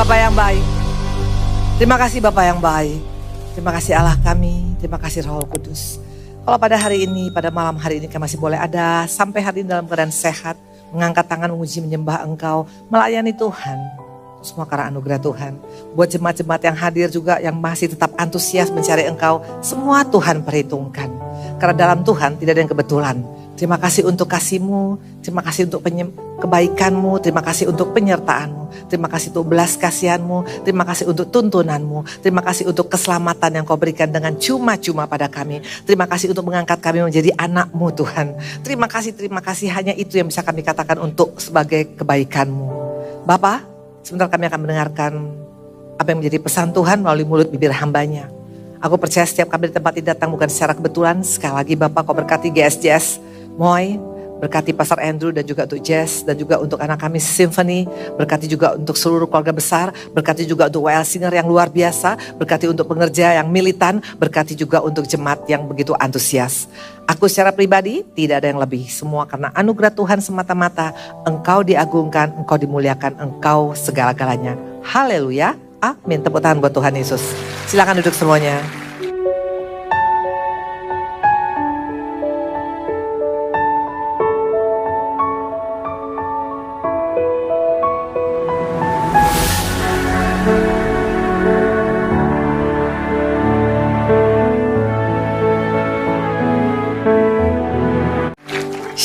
Bapa yang baik. Terima kasih Bapa yang baik. Terima kasih Allah kami. Terima kasih Roh Kudus. Kalau pada hari ini, pada malam hari ini kami masih boleh ada sampai hari ini dalam keadaan sehat. Mengangkat tangan, memuji, menyembah Engkau. Melayani Tuhan. Semua karena anugerah Tuhan. Buat jemaat-jemaat yang hadir juga yang masih tetap antusias mencari Engkau. Semua Tuhan perhitungkan. Karena dalam Tuhan tidak ada yang kebetulan. Terima kasih untuk kasih-Mu. Terima kasih untuk kebaikan-Mu. Terima kasih untuk penyertaan-Mu. Terima kasih untuk belas kasihan-Mu. Terima kasih untuk tuntunan-Mu. Terima kasih untuk keselamatan yang Kau berikan dengan cuma-cuma pada kami. Terima kasih untuk mengangkat kami menjadi anak-Mu Tuhan. Terima kasih. Hanya itu yang bisa kami katakan untuk sebagai kebaikan-Mu. Bapa, sebentar kami akan mendengarkan apa yang menjadi pesan Tuhan melalui mulut bibir hamba-Nya. Aku percaya setiap kami di tempat ini datang bukan secara kebetulan. Sekali lagi Bapak, Kau berkati GSJS Moy, berkati Pastor Andrew dan juga untuk Jess, dan juga untuk anak kami Symphony, berkati juga untuk seluruh keluarga besar, berkati juga untuk WL Singer yang luar biasa, berkati untuk pengerja yang militan, berkati juga untuk jemaat yang begitu antusias. Aku secara pribadi tidak ada yang lebih, semua karena anugerah Tuhan semata-mata. Engkau diagungkan, Engkau dimuliakan, Engkau segala-galanya. Haleluya, amin. Tepuk tangan buat Tuhan Yesus. Silakan duduk semuanya.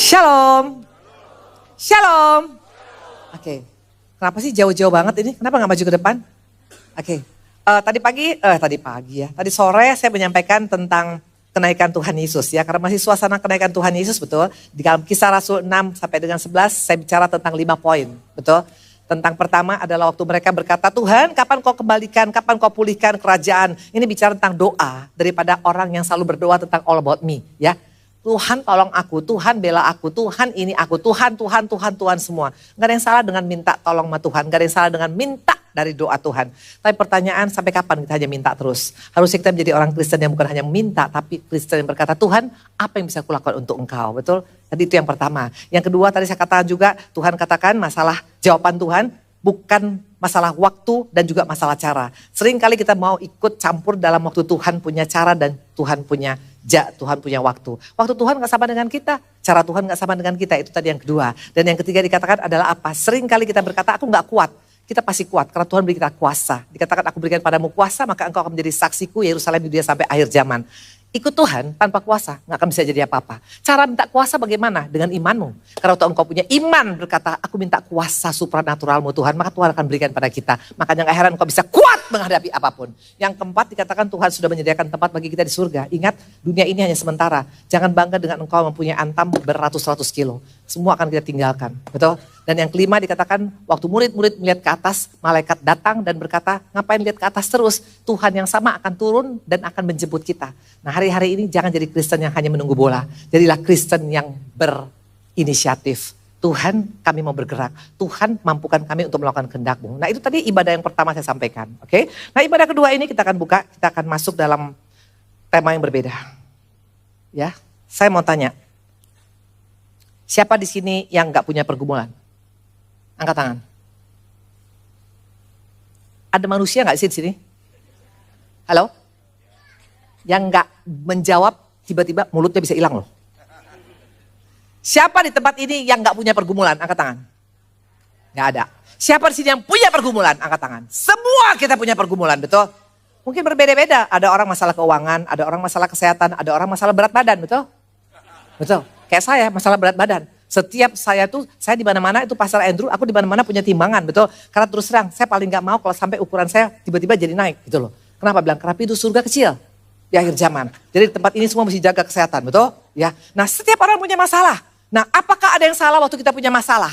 Shalom. Shalom. Oke. Kenapa sih jauh-jauh banget ini? Kenapa gak maju ke depan? Oke. Tadi sore saya menyampaikan tentang kenaikan Tuhan Yesus ya. Karena masih suasana kenaikan Tuhan Yesus, betul. Di dalam Kisah Rasul 6 sampai dengan 11 saya bicara tentang 5 poin, betul. Tentang pertama adalah waktu mereka berkata, Tuhan kapan Kau kembalikan, kapan Kau pulihkan kerajaan. Ini bicara tentang doa daripada orang yang selalu berdoa tentang all about me ya. Tuhan tolong aku, Tuhan bela aku, Tuhan ini aku, Tuhan semua. Gak ada yang salah dengan minta tolong sama Tuhan, gak ada yang salah dengan minta dari doa Tuhan. Tapi pertanyaan, sampai kapan kita hanya minta terus? Harusnya kita menjadi orang Kristen yang bukan hanya minta, tapi Kristen yang berkata, Tuhan apa yang bisa kulakukan untuk Engkau, betul? Tadi itu yang pertama. Yang kedua tadi saya katakan juga, Tuhan katakan masalah jawaban Tuhan bukan masalah waktu dan juga masalah cara. Sering kali kita mau ikut campur dalam waktu Tuhan punya cara dan Tuhan punya waktu. Waktu Tuhan gak sama dengan kita, cara Tuhan gak sama dengan kita, itu tadi yang kedua. Dan yang ketiga dikatakan adalah apa? Sering kali kita berkata, aku gak kuat. Kita pasti kuat karena Tuhan beri kita kuasa. Dikatakan aku berikan padamu kuasa, maka engkau akan menjadi saksiku Yerusalem di dunia sampai akhir zaman. Ikut Tuhan tanpa kuasa gak akan bisa jadi apa-apa. Cara minta kuasa bagaimana? Dengan imanmu. Karena waktu engkau punya iman berkata, aku minta kuasa supranaturalmu Tuhan, maka Tuhan akan berikan pada kita. Makanya gak heran engkau bisa kuat menghadapi apapun. Yang keempat dikatakan Tuhan sudah menyediakan tempat bagi kita di surga. Ingat, dunia ini hanya sementara. Jangan bangga dengan engkau mempunyai antam beratus-ratus kilo. Semua akan kita tinggalkan, betul? Dan yang kelima dikatakan waktu murid-murid melihat ke atas, malaikat datang dan berkata, ngapain lihat ke atas terus? Tuhan yang sama akan turun dan akan menjemput kita. Nah hari-hari ini jangan jadi Kristen yang hanya menunggu bola. Jadilah Kristen yang berinisiatif. Tuhan kami mau bergerak. Tuhan mampukan kami untuk melakukan kehendak-Mu. Nah itu tadi ibadah yang pertama saya sampaikan. Oke? Nah ibadah kedua ini kita akan buka, kita akan masuk dalam tema yang berbeda. Ya, saya mau tanya. Siapa di sini yang gak punya pergumulan? Angkat tangan. Ada manusia gak sih di sini? Halo? Yang gak menjawab tiba-tiba mulutnya bisa hilang loh. Siapa di tempat ini yang gak punya pergumulan? Angkat tangan. Gak ada. Siapa di sini yang punya pergumulan? Angkat tangan. Semua kita punya pergumulan, betul? Mungkin berbeda-beda. Ada orang masalah keuangan, ada orang masalah kesehatan, ada orang masalah berat badan, betul? Betul. Kayak saya masalah berat badan. Setiap saya di mana-mana itu Pastor Andrew, aku di mana-mana punya timbangan, betul? Karena terus terang, saya paling gak mau kalau sampai ukuran saya tiba-tiba jadi naik, gitu loh. Kenapa bilang? Karena itu surga kecil di akhir zaman. Jadi di tempat ini semua mesti jaga kesehatan, betul? Ya. Nah, setiap orang punya masalah. Nah, apakah ada yang salah waktu kita punya masalah?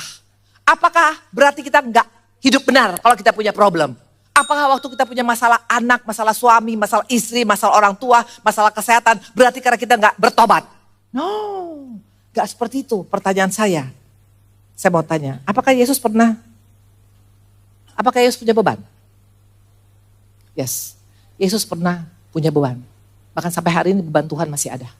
Apakah berarti kita gak hidup benar kalau kita punya problem? Apakah waktu kita punya masalah anak, masalah suami, masalah istri, masalah orang tua, masalah kesehatan, berarti karena kita gak bertobat? No, gak seperti itu pertanyaan saya. Saya mau tanya, apakah Yesus punya beban? Yes, Yesus pernah punya beban. Bahkan sampai hari ini beban Tuhan masih ada.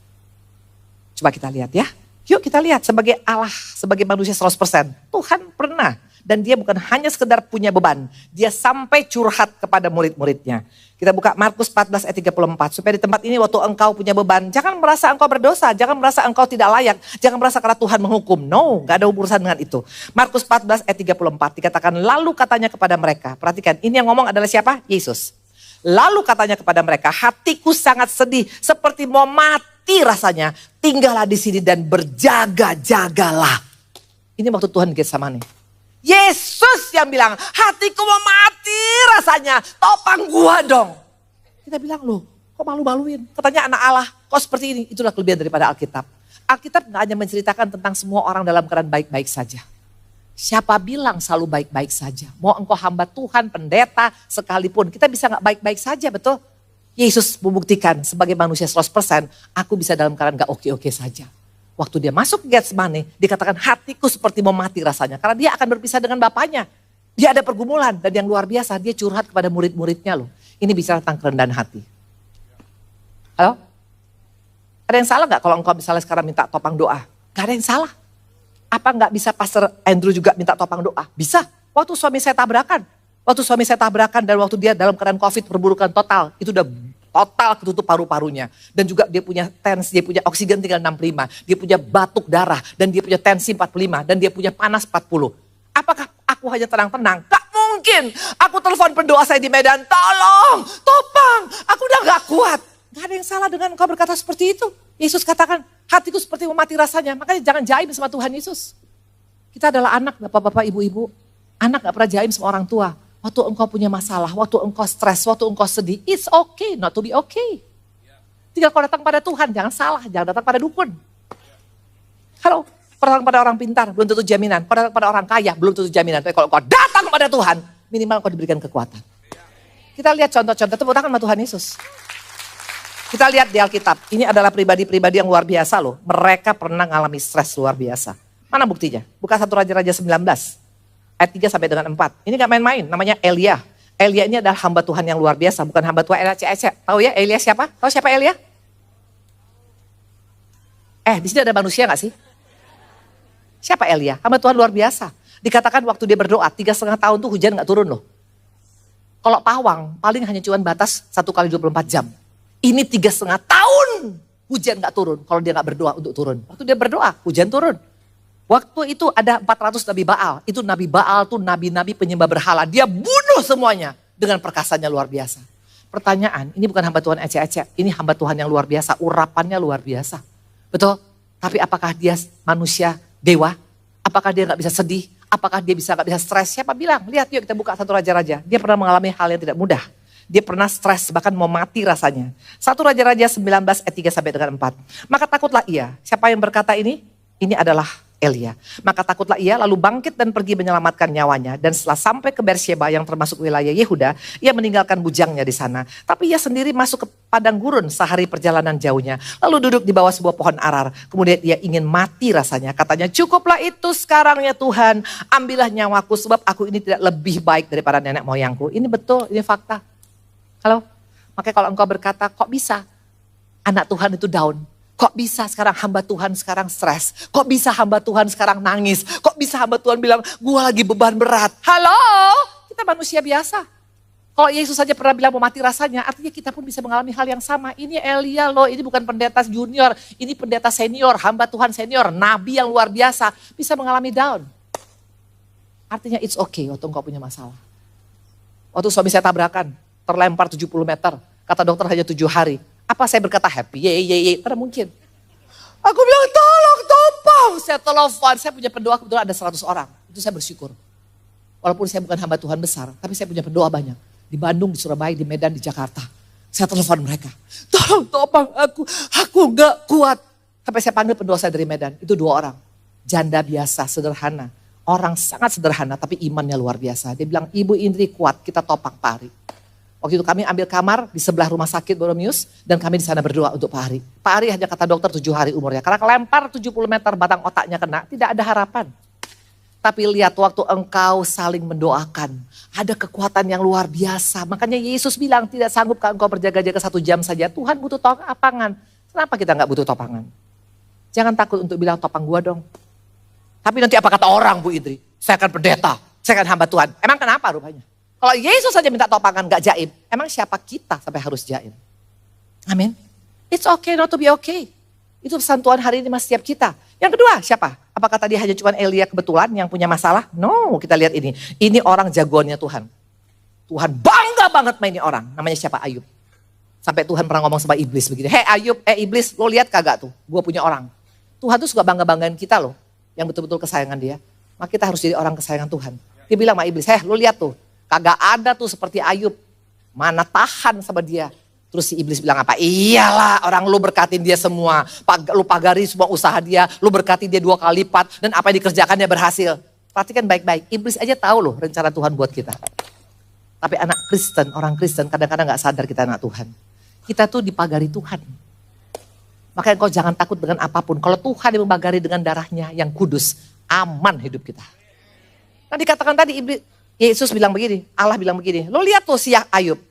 Coba kita lihat ya. Yuk kita lihat sebagai Allah, sebagai manusia 100%. Tuhan pernah. Dan dia bukan hanya sekedar punya beban, dia sampai curhat kepada murid-muridnya. Kita buka Markus 14 ayat 34. Supaya di tempat ini waktu engkau punya beban, jangan merasa engkau berdosa, jangan merasa engkau tidak layak, jangan merasa karena Tuhan menghukum. No, gak ada urusan dengan itu. Markus 14 ayat 34 dikatakan, lalu katanya kepada mereka, perhatikan ini yang ngomong adalah siapa? Yesus. Lalu katanya kepada mereka, hatiku sangat sedih seperti mau mati rasanya. Tinggallah di sini dan berjaga-jagalah. Ini waktu Tuhan di Getsemani. Yesus yang bilang, hatiku mau mati rasanya, topang gua dong. Kita bilang, loh kok malu-maluin? Katanya anak Allah, kok seperti ini? Itulah kelebihan daripada Alkitab. Alkitab gak hanya menceritakan tentang semua orang dalam keadaan baik-baik saja. Siapa bilang selalu baik-baik saja? Mau engkau hamba Tuhan, pendeta, sekalipun. Kita bisa gak baik-baik saja, betul? Yesus membuktikan sebagai manusia 100%, aku bisa dalam keadaan gak oke-oke saja. Waktu dia masuk ke Getsemani, dikatakan hatiku seperti mau mati rasanya. Karena dia akan berpisah dengan bapaknya. Dia ada pergumulan dan yang luar biasa, dia curhat kepada murid-muridnya loh. Ini bicara tentang kerendahan hati. Halo? Ada yang salah gak kalau engkau misalnya sekarang minta topang doa? Gak ada yang salah. Apa gak bisa Pastor Andrew juga minta topang doa? Bisa. Waktu suami saya tabrakan. Dan waktu dia dalam keadaan COVID perburukan total. Itu udah total ketutup paru-parunya. Dan juga dia punya tensi, dia punya oksigen tinggal 65. Dia punya batuk darah. Dan dia punya tensi 45. Dan dia punya panas 40. Apakah aku hanya tenang-tenang? Gak mungkin. Aku telepon pendoa saya di Medan. Tolong, topang. Aku udah gak kuat. Gak ada yang salah dengan engkau berkata seperti itu. Yesus katakan, hatiku seperti mau mati rasanya. Makanya jangan jaim sama Tuhan Yesus. Kita adalah anak, bapak-bapak, ibu-ibu. Anak gak pernah jaim sama orang tua. Waktu engkau punya masalah, waktu engkau stres, waktu engkau sedih, it's okay not to be okay. Tinggal kau datang pada Tuhan, jangan salah, jangan datang pada dukun. Kalau kau datang pada orang pintar, belum tentu jaminan. Kau datang pada orang kaya, belum tentu jaminan. Tapi kalau kau datang pada Tuhan, minimal kau diberikan kekuatan. Kita lihat contoh-contoh, tepuk tangan sama Tuhan Yesus. Kita lihat di Alkitab, ini adalah pribadi-pribadi yang luar biasa loh. Mereka pernah mengalami stres luar biasa. Mana buktinya? Buka 1 Raja-Raja 19. Ayat 3 sampai dengan 4. Ini gak main-main, namanya Elia. Elia ini adalah hamba Tuhan yang luar biasa, bukan hamba Tuhan Elia. Tahu ya Elia siapa? Tahu siapa Elia? Di sini ada manusia gak sih? Siapa Elia? Hamba Tuhan luar biasa. Dikatakan waktu dia berdoa, 3,5 tahun tuh hujan gak turun loh. Kalau pawang, paling hanya cuma batas 1 kali 24 jam. Ini 3,5 tahun hujan gak turun, kalau dia gak berdoa untuk turun. Waktu dia berdoa, hujan turun. Waktu itu ada 400 Nabi Baal. Itu Nabi Baal tuh nabi-nabi penyembah berhala. Dia bunuh semuanya dengan perkasanya luar biasa. Pertanyaan, ini bukan hamba Tuhan ecek-ecek. Ini hamba Tuhan yang luar biasa. Urapannya luar biasa. Betul? Tapi apakah dia manusia dewa? Apakah dia gak bisa sedih? Apakah dia gak bisa stres? Siapa bilang? Lihat yuk kita buka 1 Raja-Raja. Dia pernah mengalami hal yang tidak mudah. Dia pernah stres bahkan mau mati rasanya. 1 Raja-Raja 19 ayat 3 sampai dengan 4. Maka takutlah ia. Siapa yang berkata ini? Ini adalah Elia. Maka takutlah ia lalu bangkit dan pergi menyelamatkan nyawanya. Dan setelah sampai ke Beersheba yang termasuk wilayah Yehuda, ia meninggalkan bujangnya di sana. Tapi ia sendiri masuk ke padang gurun sehari perjalanan jauhnya. Lalu duduk di bawah sebuah pohon arar. Kemudian ia ingin mati rasanya. Katanya, cukuplah itu sekarang ya Tuhan. Ambillah nyawaku sebab aku ini tidak lebih baik daripada nenek moyangku. Ini betul, ini fakta. Halo? Makanya kalau engkau berkata, kok bisa anak Tuhan itu down? Kok bisa sekarang hamba Tuhan sekarang stres? Kok bisa hamba Tuhan sekarang nangis? Kok bisa hamba Tuhan bilang, gua lagi beban berat? Halo? Kita manusia biasa. Kalau Yesus saja pernah bilang mau mati rasanya, artinya kita pun bisa mengalami hal yang sama. Ini Elia loh, ini bukan pendeta junior, ini pendeta senior, hamba Tuhan senior, nabi yang luar biasa. Bisa mengalami down. Artinya it's okay waktu engkau punya masalah. Waktu suami saya tabrakan, terlempar 70 meter, kata dokter hanya 7 hari. Apa saya berkata happy? Ye. Mana mungkin. Aku bilang tolong topang. Saya telepon, saya punya pendoa kebetulan ada 100 orang. Itu saya bersyukur. Walaupun saya bukan hamba Tuhan besar, tapi saya punya pendoa banyak. Di Bandung, di Surabaya, di Medan, di Jakarta. Saya telepon mereka. Tolong topang aku gak kuat. Sampai saya panggil pendoa saya dari Medan. Itu 2 orang. Janda biasa, sederhana. Orang sangat sederhana tapi imannya luar biasa. Dia bilang, Ibu Indri kuat, kita topang Pak Ari. Waktu itu kami ambil kamar di sebelah rumah sakit Boromius dan kami di sana berdoa untuk Pak Ari. Pak Ari hanya kata dokter 7 hari umurnya. Karena kelempar 70 meter batang otaknya kena, tidak ada harapan. Tapi lihat waktu engkau saling mendoakan, ada kekuatan yang luar biasa. Makanya Yesus bilang tidak sanggup engkau berjaga-jaga 1 jam saja. Tuhan butuh topangan. Kenapa kita gak butuh topangan? Jangan takut untuk bilang topang gua dong. Tapi nanti apa kata orang Bu Indri? Saya akan pendeta. Saya kan hamba Tuhan. Emang kenapa rupanya? Kalau Yesus saja minta topangan gak jaim, emang siapa kita sampai harus jaim? Amin. It's okay not to be okay. Itu pesan Tuhan hari ini mas setiap kita. Yang kedua siapa? Apa kata dia hanya cuma Elia kebetulan yang punya masalah? No, kita lihat ini. Ini orang jagoannya Tuhan. Tuhan bangga banget mainin orang. Namanya siapa? Ayub. Sampai Tuhan pernah ngomong sama iblis begini. Hei Ayub, iblis, lo lihat kagak tuh? Gue punya orang. Tuhan tuh suka bangga-banggain kita loh. Yang betul-betul kesayangan dia. Maka kita harus jadi orang kesayangan Tuhan. Dia bilang sama iblis, lo lihat tuh. Kagak ada tuh seperti Ayub. Mana tahan sama dia. Terus si iblis bilang apa? Iyalah orang lu berkatin dia semua. Lu pagari semua usaha dia. Lu berkati dia 2 kali lipat. Dan apa yang dikerjakan dia berhasil. Perhatikan baik-baik. Iblis aja tahu loh rencana Tuhan buat kita. Tapi anak Kristen, orang Kristen kadang-kadang gak sadar kita anak Tuhan. Kita tuh dipagari Tuhan. Makanya kau jangan takut dengan apapun. Kalau Tuhan yang membagari dengan darahnya yang kudus. Aman hidup kita. Nah dikatakan tadi Yesus bilang begini, Allah bilang begini, lo lihat tuh si Ayub.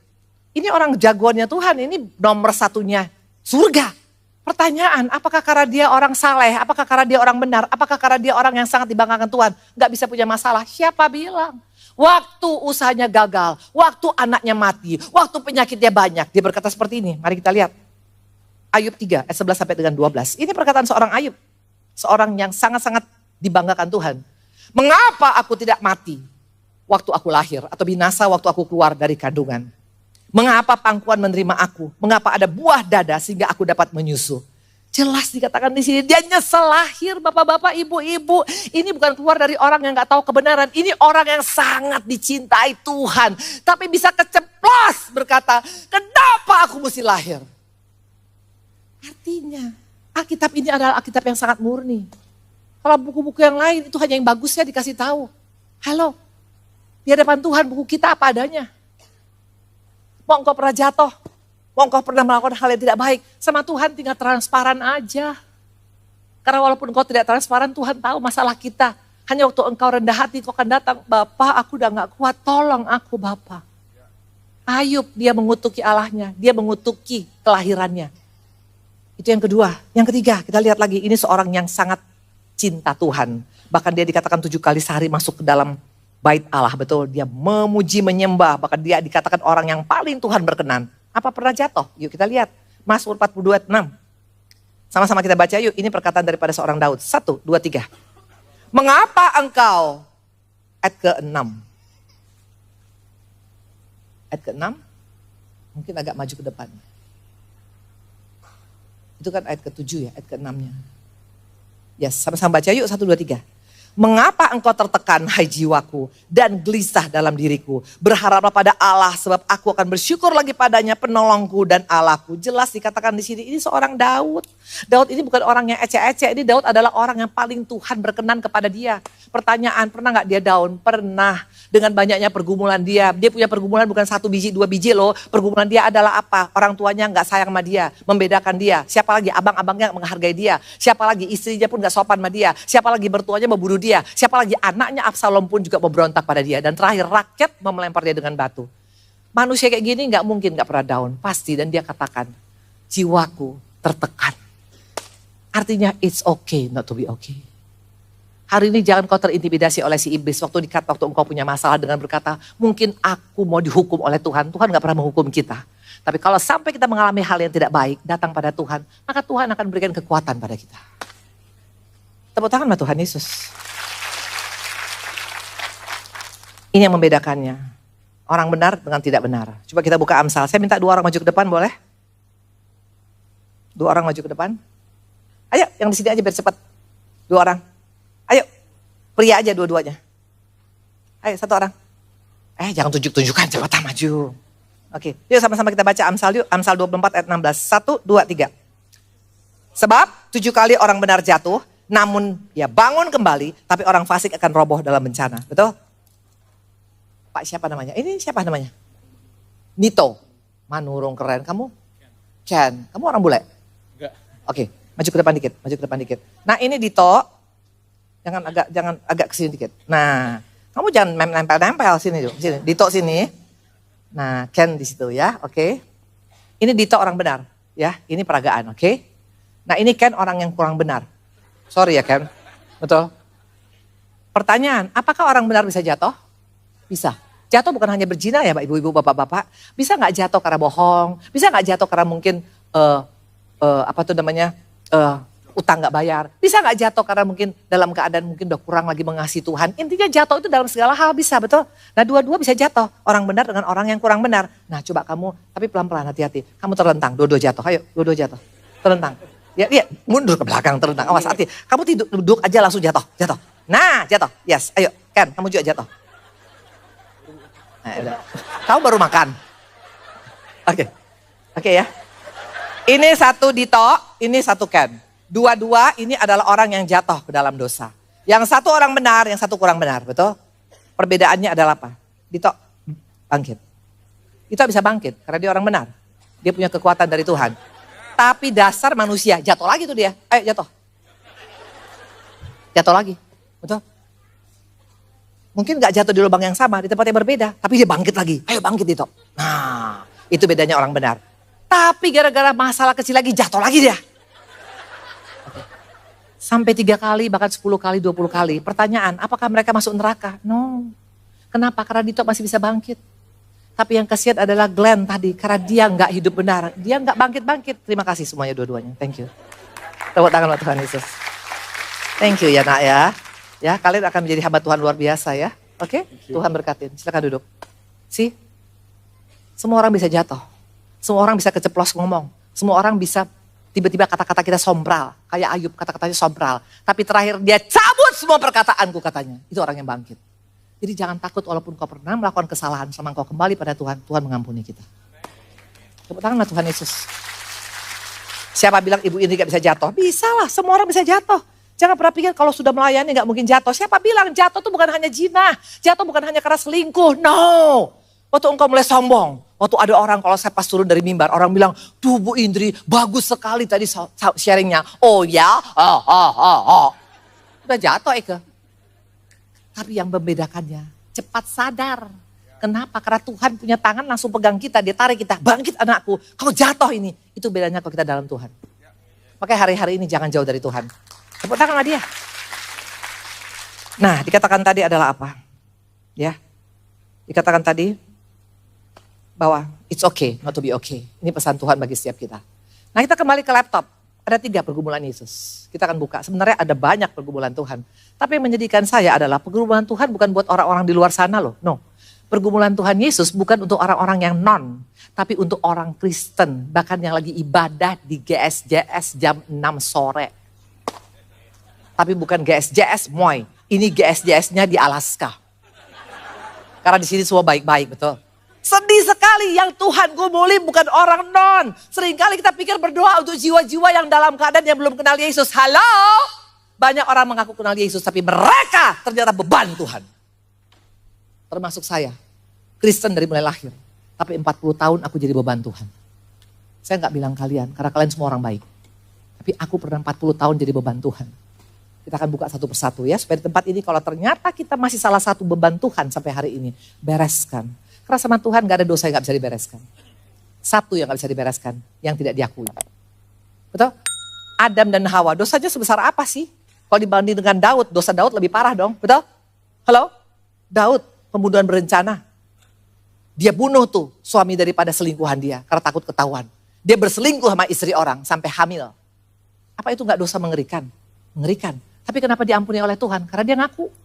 Ini orang jagoannya Tuhan, ini nomor 1-nya surga. Pertanyaan, apakah karena dia orang saleh, apakah karena dia orang benar, apakah karena dia orang yang sangat dibanggakan Tuhan, gak bisa punya masalah? Siapa bilang? Waktu usahanya gagal, waktu anaknya mati, waktu penyakitnya banyak. Dia berkata seperti ini, mari kita lihat. Ayub 3, ayat 11 sampai dengan 12. Ini perkataan seorang Ayub. Seorang yang sangat-sangat dibanggakan Tuhan. Mengapa aku tidak mati waktu aku lahir atau binasa waktu aku keluar dari kandungan? Mengapa pangkuan menerima aku? Mengapa ada buah dada sehingga aku dapat menyusu? Jelas dikatakan di sini dia nyesel lahir, bapak-bapak, ibu-ibu. Ini bukan keluar dari orang yang gak tahu kebenaran. Ini orang yang sangat dicintai Tuhan. Tapi bisa keceplos berkata, kenapa aku mesti lahir? Artinya Alkitab ini adalah Alkitab yang sangat murni. Kalau buku-buku yang lain itu hanya yang bagusnya dikasih tahu. Halo, di hadapan Tuhan buku kita apa adanya. Mau engkau pernah jatuh, mau engkau pernah melakukan hal yang tidak baik, sama Tuhan tinggal transparan aja. Karena walaupun engkau tidak transparan, Tuhan tahu masalah kita. Hanya waktu engkau rendah hati, engkau akan datang, Bapak aku udah gak kuat, tolong aku Bapak. Ayub dia mengutuki Allahnya, dia mengutuki kelahirannya. Itu yang kedua. Yang ketiga kita lihat lagi, ini seorang yang sangat cinta Tuhan. Bahkan dia dikatakan 7 kali sehari masuk ke dalam bait Allah, betul. Dia memuji, menyembah. Bahkan dia dikatakan orang yang paling Tuhan berkenan. Apa pernah jatuh? Yuk kita lihat. Mazmur 42 ayat 6. Sama-sama kita baca yuk. Ini perkataan daripada seorang Daud. 1, 2, 3. Mengapa engkau? Ayat ke-6. Ayat ke-6. Mungkin agak maju ke depan. Itu kan ayat ke-7 ya. Ayat ke-6-nya. Yes, sama-sama baca yuk 1, 2, 3. Mengapa engkau tertekan hai jiwaku dan gelisah dalam diriku. Berharaplah pada Allah sebab aku akan bersyukur lagi padanya penolongku dan Allahku. Jelas dikatakan di sini ini seorang Daud. Daud ini bukan orang yang ecek-ecek. Ini Daud adalah orang yang paling Tuhan berkenan kepada dia. Pertanyaan, pernah gak dia down? Pernah. Dengan banyaknya pergumulan dia. Dia punya pergumulan bukan 1 biji, 2 biji loh. Pergumulan dia adalah apa? Orang tuanya gak sayang sama dia. Membedakan dia. Siapa lagi? Abang-abangnya gak menghargai dia. Siapa lagi? Istrinya pun gak sopan sama dia. Siapa lagi? Mertuanya mau bunuh dia. Siapa lagi? Anaknya Absalom pun juga memberontak pada dia. Dan terakhir rakyat mau melempar dia dengan batu. Manusia kayak gini gak mungkin gak pernah down. Pasti. Dan dia katakan, jiwaku tertekan. Artinya it's okay not to be okay. Hari ini jangan kau terintimidasi oleh si iblis. Waktu engkau punya masalah dengan berkata, mungkin aku mau dihukum oleh Tuhan. Tuhan gak pernah menghukum kita. Tapi kalau sampai kita mengalami hal yang tidak baik, datang pada Tuhan, maka Tuhan akan berikan kekuatan pada kita. Tepuk tangan sama Tuhan Yesus. Ini yang membedakannya. Orang benar dengan tidak benar. Coba kita buka Amsal. Saya minta 2 orang maju ke depan, boleh? 2 orang maju ke depan. Ayo, yang di sini aja biar cepat. 2 orang. Ayo, pria aja dua-duanya. Ayo, 1 orang. Jangan tunjuk-tunjukkan, cepetan maju. Oke, yuk sama-sama kita baca Amsal yuk. Amsal 24 ayat 16. 1, 2, 3. Sebab 7 kali orang benar jatuh, namun ya bangun kembali, tapi orang fasik akan roboh dalam bencana. Betul? Pak siapa namanya? Ini siapa namanya? Nito. Manurung keren. Kamu? Ken. Kamu orang bule? Enggak. Oke, maju ke depan dikit. Nah ini Dito. Jangan agak kesini dikit. Nah, kamu jangan nempel-nempel sini. Dito sini. Nah, Ken di situ ya, oke. Ini Dito orang benar, ya. Ini peragaan, oke. Nah, ini Ken orang yang kurang benar. Sorry ya Ken, betul. Pertanyaan, apakah orang benar bisa jatuh? Bisa. Jatuh bukan hanya berzina ya Pak, ibu-ibu, bapak-bapak. Bisa nggak jatuh karena bohong? Bisa nggak jatuh karena mungkin utang nggak bayar? Bisa nggak jatuh karena mungkin dalam keadaan mungkin udah kurang lagi mengasihi Tuhan? Intinya jatuh itu dalam segala hal bisa, betul? Nah dua-dua bisa jatuh. Orang benar dengan orang yang kurang benar. Nah coba kamu, tapi pelan-pelan, hati-hati. Kamu terlentang, dua-dua jatuh. Ayo, dua-dua jatuh. Terlentang. Ya, mundur ke belakang, terlentang. Awas, hati. Kamu duduk aja langsung jatuh. Nah, jatuh. Yes, ayo. Ken, kamu juga jatuh. Nah, udah. Kamu baru makan. Oke ya. Ini satu Dito, ini satu Ken. Dua-dua ini adalah orang yang jatuh ke dalam dosa. Yang satu orang benar, yang satu kurang benar, betul? Perbedaannya adalah apa? Dito bangkit. Dito bisa bangkit karena dia orang benar. Dia punya kekuatan dari Tuhan. Tapi dasar manusia, jatuh lagi tuh dia. Ayo jatuh. Jatuh lagi, betul? Mungkin gak jatuh di lubang yang sama, di tempat yang berbeda. Tapi dia bangkit lagi, ayo bangkit Dito. Nah, itu bedanya orang benar. Tapi gara-gara masalah kecil lagi, jatuh lagi dia. Sampai 3 kali, bahkan 10 kali, 20 kali. Pertanyaan, apakah mereka masuk neraka? No. Kenapa? Karena Dito masih bisa bangkit. Tapi yang kasihan adalah Glenn tadi, karena dia nggak hidup benar. Dia nggak bangkit-bangkit. Terima kasih semuanya dua-duanya. Thank you. Tepuk tangan buat Tuhan Yesus. Thank you ya nak ya. Ya kalian akan menjadi hamba Tuhan luar biasa ya. Oke? Tuhan berkatin. Silakan duduk. Semua orang bisa jatuh. Semua orang bisa keceplos ngomong. Semua orang bisa tiba-tiba kata-kata kita sombral. Kayak Ayub kata-katanya sombral. Tapi terakhir dia cabut semua perkataanku katanya. Itu orang yang bangkit. Jadi jangan takut walaupun kau pernah melakukan kesalahan selama kau kembali pada Tuhan, Tuhan mengampuni kita. Tepuk tanganlah Tuhan Yesus. Siapa bilang ibu ini gak bisa jatuh? Bisa lah, semua orang bisa jatuh. Jangan pernah pikir kalau sudah melayani gak mungkin jatuh. Siapa bilang jatuh itu bukan hanya zina, jatuh bukan hanya karena selingkuh. No, waktu engkau mulai sombong. Waktu ada orang kalau saya pas turun dari mimbar, orang bilang, duh Bu Indri bagus sekali tadi sharingnya. Oh ya, udah jatuh Eke. Tapi yang membedakannya, cepat sadar. Kenapa? Karena Tuhan punya tangan langsung pegang kita, dia tarik kita. Bangkit anakku, kau jatuh ini. Itu bedanya kalau kita dalam Tuhan. Makanya hari-hari ini jangan jauh dari Tuhan. Tepuk tangan sama dia. Nah, dikatakan tadi adalah apa? Ya, dikatakan tadi bahwa it's okay, not to be okay. Ini pesan Tuhan bagi setiap kita. Nah kita kembali ke laptop. Ada 3 pergumulan Yesus. Kita akan buka. Sebenarnya ada banyak pergumulan Tuhan. Tapi yang menjadikan saya adalah pergumulan Tuhan bukan buat orang-orang di luar sana loh. No. Pergumulan Tuhan Yesus bukan untuk orang-orang yang non. Tapi untuk orang Kristen. Bahkan yang lagi ibadah di GSJS jam 6 sore. Tapi bukan GSJS Moy. Ini GSJS-nya di Alaska. Karena di sini semua baik-baik, betul. Sedih sekali yang Tuhan gumuli bukan orang non. Seringkali kita pikir berdoa untuk jiwa-jiwa yang dalam keadaan yang belum kenal Yesus. Halo? Banyak orang mengaku kenal Yesus tapi mereka ternyata beban Tuhan. Termasuk saya. Kristen dari mulai lahir. Tapi 40 tahun aku jadi beban Tuhan. Saya gak bilang kalian karena kalian semua orang baik. Tapi aku pernah 40 tahun jadi beban Tuhan. Kita akan buka satu persatu ya. Supaya di tempat ini kalau ternyata kita masih salah satu beban Tuhan sampai hari ini. Bereskan. Karena sama Tuhan gak ada dosa yang gak bisa dibereskan. Satu yang gak bisa dibereskan, yang tidak diakui. Betul? Adam dan Hawa, dosanya sebesar apa sih? Kalau dibanding dengan Daud, dosa Daud lebih parah dong. Betul? Halo? Daud, pembunuhan berencana. Dia bunuh tuh suami daripada selingkuhan dia, karena takut ketahuan. Dia berselingkuh sama istri orang, sampai hamil. Apa itu gak dosa mengerikan? Mengerikan. Tapi kenapa diampuni oleh Tuhan? Karena dia ngaku.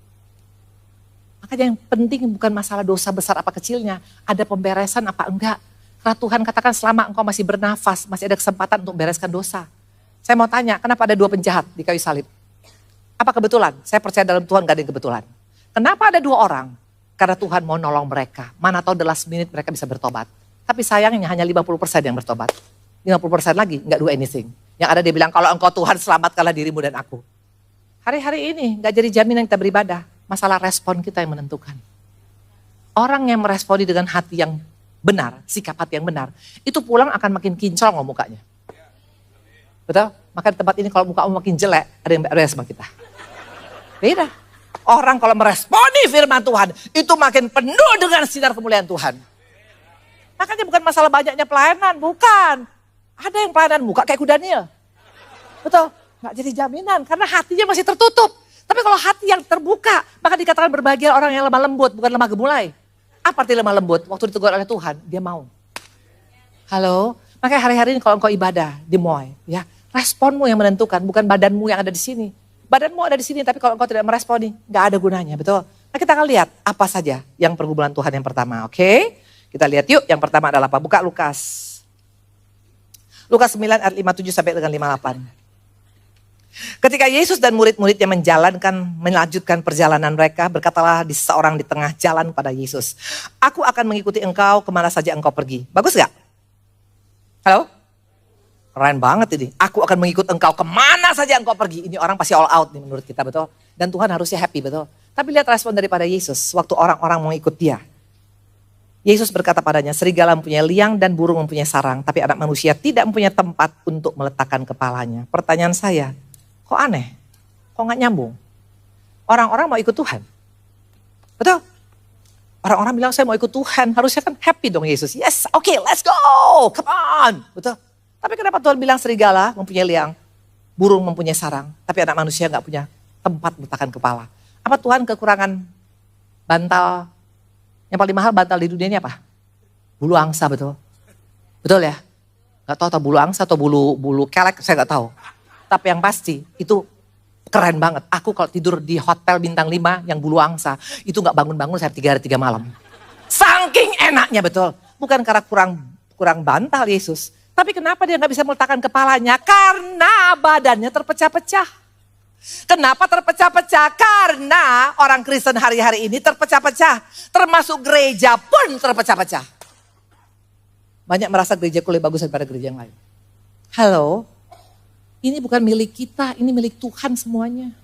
Makanya yang penting bukan masalah dosa besar apa kecilnya. Ada pemberesan apa enggak. Karena Tuhan katakan selama engkau masih bernafas, masih ada kesempatan untuk bereskan dosa. Saya mau tanya, kenapa ada 2 penjahat di kayu salib? Apa kebetulan? Saya percaya dalam Tuhan gak ada yang kebetulan. Kenapa ada 2 orang? Karena Tuhan mau nolong mereka. Mana tahu the last minute mereka bisa bertobat. Tapi sayangnya hanya 50% yang bertobat. 50% lagi gak do anything. Yang ada dia bilang, kalau engkau Tuhan selamatkanlah dirimu dan aku. Hari-hari ini gak jadi jaminan kita beribadah. Masalah respon kita yang menentukan. Orang yang meresponi dengan hati yang benar, sikap hati yang benar, itu pulang akan makin kinclong mukanya. Betul? Maka di tempat ini kalau mukamu makin jelek, ada yang beres sama kita. Beda. Orang kalau meresponi firman Tuhan, itu makin penuh dengan sinar kemuliaan Tuhan. Makanya bukan masalah banyaknya pelayanan, bukan. Ada yang pelayanan muka kayak Daniel. Betul? Gak jadi jaminan, karena hatinya masih tertutup. Tapi kalau hati yang terbuka, maka dikatakan berbahagia orang yang lemah lembut, bukan lemah gemulai. Apa arti lemah lembut? Waktu ditegur oleh Tuhan, dia mau. Halo? Makanya hari-hari ini kalau engkau ibadah di Moy, ya, responmu yang menentukan, bukan badanmu yang ada di sini. Badanmu ada di sini, tapi kalau engkau tidak meresponi, gak ada gunanya, betul? Nah kita akan lihat apa saja yang pergumulan Tuhan yang pertama, oke? Kita lihat yuk, yang pertama adalah apa? Buka Lukas. Lukas 9 ayat 57 sampai dengan 58. Ketika Yesus dan murid-muridnya melanjutkan perjalanan mereka, berkatalah seorang di tengah jalan pada Yesus, "Aku akan mengikuti engkau kemana saja engkau pergi." Bagus gak? Halo? Keren banget ini. Aku akan mengikut engkau kemana saja engkau pergi. Ini orang pasti all out nih menurut kita, betul? Dan Tuhan harusnya happy, betul? Tapi lihat respon daripada Yesus waktu orang-orang mau ikut dia. Yesus berkata padanya, serigala mempunyai liang dan burung mempunyai sarang, tapi anak manusia tidak mempunyai tempat untuk meletakkan kepalanya. Pertanyaan saya, kok aneh? Kok gak nyambung? Orang-orang mau ikut Tuhan. Betul? Orang-orang bilang saya mau ikut Tuhan, harusnya kan happy dong Yesus. Yes, oke, let's go, come on. Betul? Tapi kenapa Tuhan bilang serigala mempunyai liang, burung mempunyai sarang, tapi anak manusia gak punya tempat meletakkan kepala? Apa Tuhan kekurangan bantal? Yang paling mahal bantal di dunia ini apa? Bulu angsa, betul? Betul ya? Gak tahu bulu angsa atau bulu kelek, saya gak tahu. Tapi yang pasti itu keren banget. Aku kalau tidur di hotel bintang 5 yang bulu angsa, itu gak bangun-bangun saya 3 hari 3 malam. Saking enaknya, betul? Bukan karena kurang bantal Yesus. Tapi kenapa dia gak bisa meletakkan kepalanya? Karena badannya terpecah-pecah. Kenapa terpecah-pecah? Karena orang Kristen hari-hari ini terpecah-pecah. Termasuk gereja pun terpecah-pecah. Banyak merasa gerejaku lebih bagus daripada gereja yang lain. Halo? Ini bukan milik kita, ini milik Tuhan semuanya.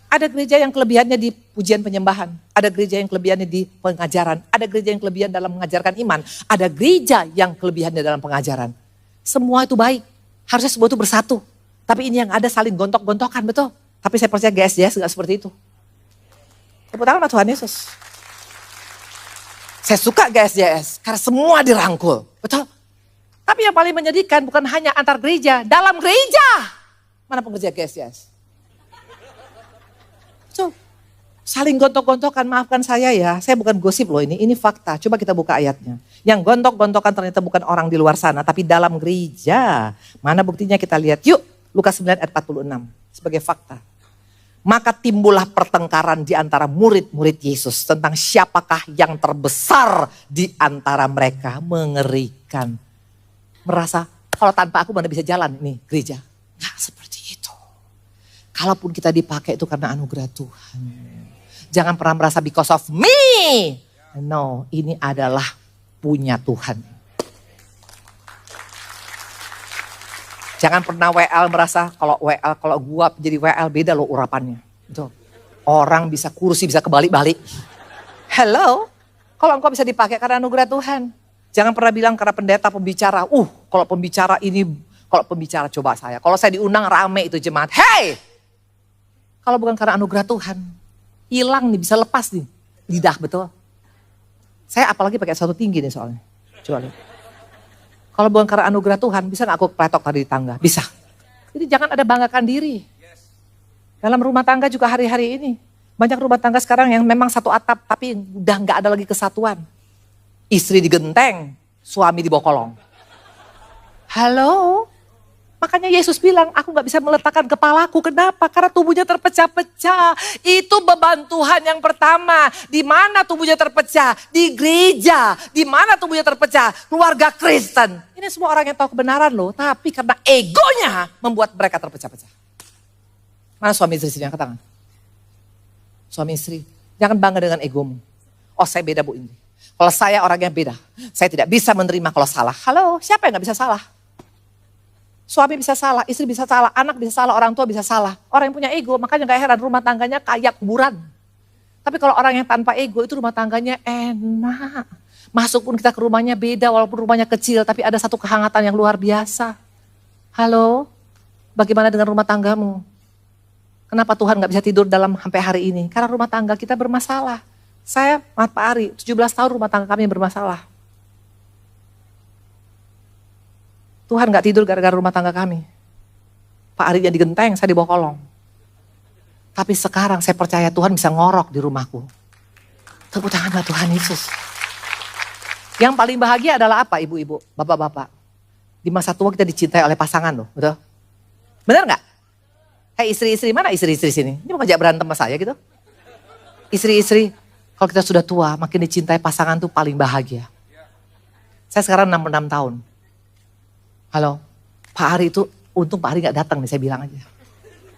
Ada gereja yang kelebihannya di pujian penyembahan. Ada gereja yang kelebihannya di pengajaran. Ada gereja yang kelebihan dalam mengajarkan iman. Ada gereja yang kelebihannya dalam pengajaran. Semua itu baik. Harusnya semua itu bersatu. Tapi ini yang ada saling gontok-gontokan, betul. Tapi saya percaya GSJS gak seperti itu. Tepuk tangan sama Tuhan Yesus. Saya suka GSJS karena semua dirangkul, betul. Tapi yang paling menyedihkan bukan hanya antar gereja, dalam gereja. Mana pengerja GSJS? So, saling gontok-gontokan, maafkan saya ya, saya bukan gosip loh ini fakta. Coba kita buka ayatnya. Yang gontok-gontokan ternyata bukan orang di luar sana, tapi dalam gereja. Mana buktinya kita lihat yuk. Lukas 9 ayat 46 sebagai fakta. Maka timbullah pertengkaran di antara murid-murid Yesus tentang siapakah yang terbesar di antara mereka. Mengerikan. Merasa kalau tanpa aku mana bisa jalan nih gereja. Nggak seperti itu. Kalaupun kita dipakai itu karena anugerah Tuhan. Jangan pernah merasa because of me. No, ini adalah punya Tuhan. Jangan pernah WL merasa kalau gua jadi WL beda loh urapannya. Betul. Orang bisa kursi bisa kebalik-balik. Hello? Kalau engkau bisa dipakai karena anugerah Tuhan. Jangan pernah bilang karena pendeta pembicara. Kalau pembicara coba saya. Kalau saya diundang rame itu jemaat. Hey! Kalau bukan karena anugerah Tuhan. Hilang nih, bisa lepas nih. Lidah, betul. Saya apalagi pakai satu tinggi nih soalnya. Coba lihat. Kalau bukan karena anugerah Tuhan, bisa gak aku pletok tadi di tangga? Bisa. Jadi jangan ada banggakan diri. Dalam rumah tangga juga hari-hari ini. Banyak rumah tangga sekarang yang memang satu atap, tapi udah gak ada lagi kesatuan. Istri digenteng, suami dibokolong. Halo? Makanya Yesus bilang, aku gak bisa meletakkan kepalaku. Kenapa? Karena tubuhnya terpecah-pecah. Itu beban Tuhan yang pertama. Di mana tubuhnya terpecah? Di gereja. Di mana tubuhnya terpecah? Keluarga Kristen. Ini semua orang yang tahu kebenaran loh. Tapi karena egonya membuat mereka terpecah-pecah. Mana suami istri sini? Angkat tangan. Suami istri, jangan bangga dengan egomu. Oh saya beda Bu Indri. Kalau saya orangnya beda. Saya tidak bisa menerima kalau salah. Halo, siapa yang gak bisa salah? Suami bisa salah, istri bisa salah, anak bisa salah, orang tua bisa salah. Orang yang punya ego, makanya gak heran rumah tangganya kayak kuburan. Tapi kalau orang yang tanpa ego itu rumah tangganya enak. Masuk pun kita ke rumahnya beda walaupun rumahnya kecil, tapi ada satu kehangatan yang luar biasa. Halo, bagaimana dengan rumah tanggamu? Kenapa Tuhan gak bisa tidur dalam sampai hari ini? Karena rumah tangga kita bermasalah. Saya, Pak Ari, 17 tahun rumah tangga kami bermasalah. Tuhan gak tidur gara-gara rumah tangga kami. Pak Ari yang digenteng, saya dibawa kolong. Tapi sekarang saya percaya Tuhan bisa ngorok di rumahku. Tepuk tangan buat Tuhan Yesus. Yang paling bahagia adalah apa ibu-ibu, bapak-bapak? Di masa tua kita dicintai oleh pasangan loh, betul? Benar nggak? Hei istri-istri, mana istri-istri sini? Ini mau ngajak berantem sama saya gitu? Istri-istri, kalau kita sudah tua, makin dicintai pasangan tuh paling bahagia. Saya sekarang 66 tahun. Halo, Pak Ari itu, untung Pak Ari gak datang nih, saya bilang aja.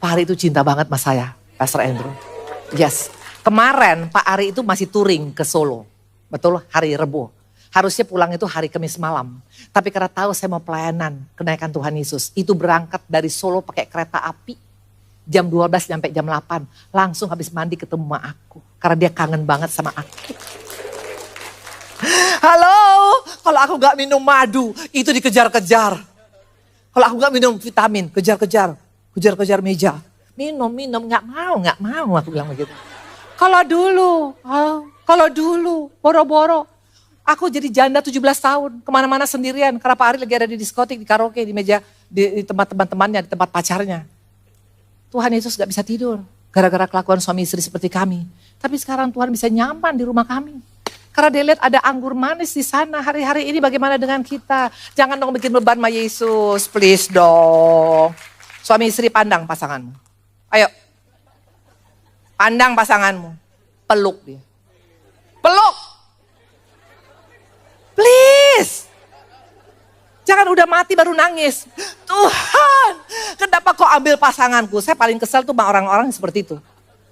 Pak Ari itu cinta banget sama saya, Pastor Andrew. Yes, kemarin Pak Ari itu masih touring ke Solo. Betul, hari Rebo. Harusnya pulang itu hari Kamis malam. Tapi karena tahu saya mau pelayanan kenaikan Tuhan Yesus. Itu berangkat dari Solo pakai kereta api. Jam 12 sampai jam 8. Langsung habis mandi ketemu sama aku. Karena dia kangen banget sama aku. Halo, kalau aku gak minum madu, itu dikejar-kejar. Kalau aku gak minum vitamin, kejar-kejar. Kejar-kejar meja. Minum, gak mau aku bilang begitu. Kalau dulu, boro-boro. Aku jadi janda 17 tahun, kemana-mana sendirian. Karena Pak Ari lagi ada di diskotik, di karaoke, di meja, di tempat teman-temannya, di tempat pacarnya. Tuhan Yesus gak bisa tidur, gara-gara kelakuan suami istri seperti kami. Tapi sekarang Tuhan bisa nyaman di rumah kami. Karena dia lihat ada anggur manis di sana. Hari-hari ini bagaimana dengan kita? Jangan dong bikin beban sama Yesus, please dong. Suami istri pandang pasanganmu. Ayo, pandang pasanganmu. Peluk dia. Peluk. Please. Jangan udah mati baru nangis. Tuhan, kenapa kau ambil pasanganku? Saya paling kesel tuh sama orang-orang seperti itu.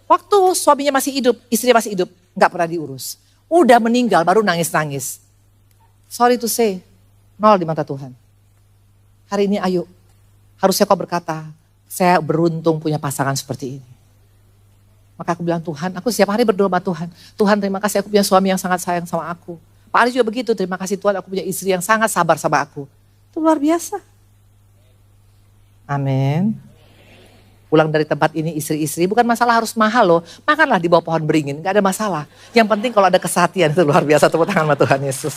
Waktu suaminya masih hidup, istrinya masih hidup, gak pernah diurus. Udah meninggal baru nangis-nangis. Sorry to say, nol di mata Tuhan. Hari ini ayo, harusnya kau berkata, saya beruntung punya pasangan seperti ini. Maka aku bilang Tuhan, aku setiap hari berdoa sama Tuhan. Tuhan terima kasih aku punya suami yang sangat sayang sama aku. Pak Ali juga begitu, terima kasih Tuhan aku punya istri yang sangat sabar sama aku. Itu luar biasa. Amin. Pulang dari tempat ini istri-istri, bukan masalah harus mahal loh. Makanlah di bawah pohon beringin, gak ada masalah. Yang penting kalau ada kesehatan itu luar biasa, tepuk tangan sama Tuhan Yesus.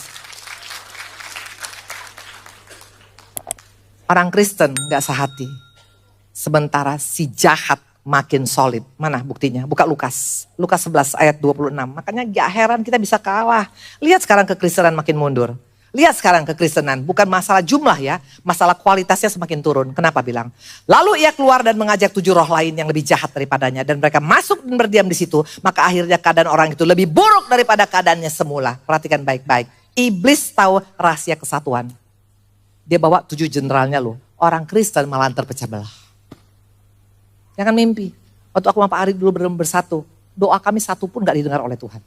Orang Kristen gak sehati. Sementara si jahat makin solid. Mana buktinya? Buka Lukas. Lukas 11 ayat 26. Makanya gak heran kita bisa kalah. Lihat sekarang kekristenan makin mundur. Lihat sekarang kekristenan. Bukan masalah jumlah ya. Masalah kualitasnya semakin turun. Kenapa bilang? Lalu ia keluar dan mengajak 7 roh lain yang lebih jahat daripadanya. Dan mereka masuk dan berdiam di situ. Maka akhirnya keadaan orang itu lebih buruk daripada keadaannya semula. Perhatikan baik-baik. Iblis tahu rahasia kesatuan. Dia bawa 7 generalnya loh. Orang Kristen malah terpecah belah. Jangan mimpi. Waktu aku sama Pak Ari dulu bersatu, doa kami satu pun gak didengar oleh Tuhan.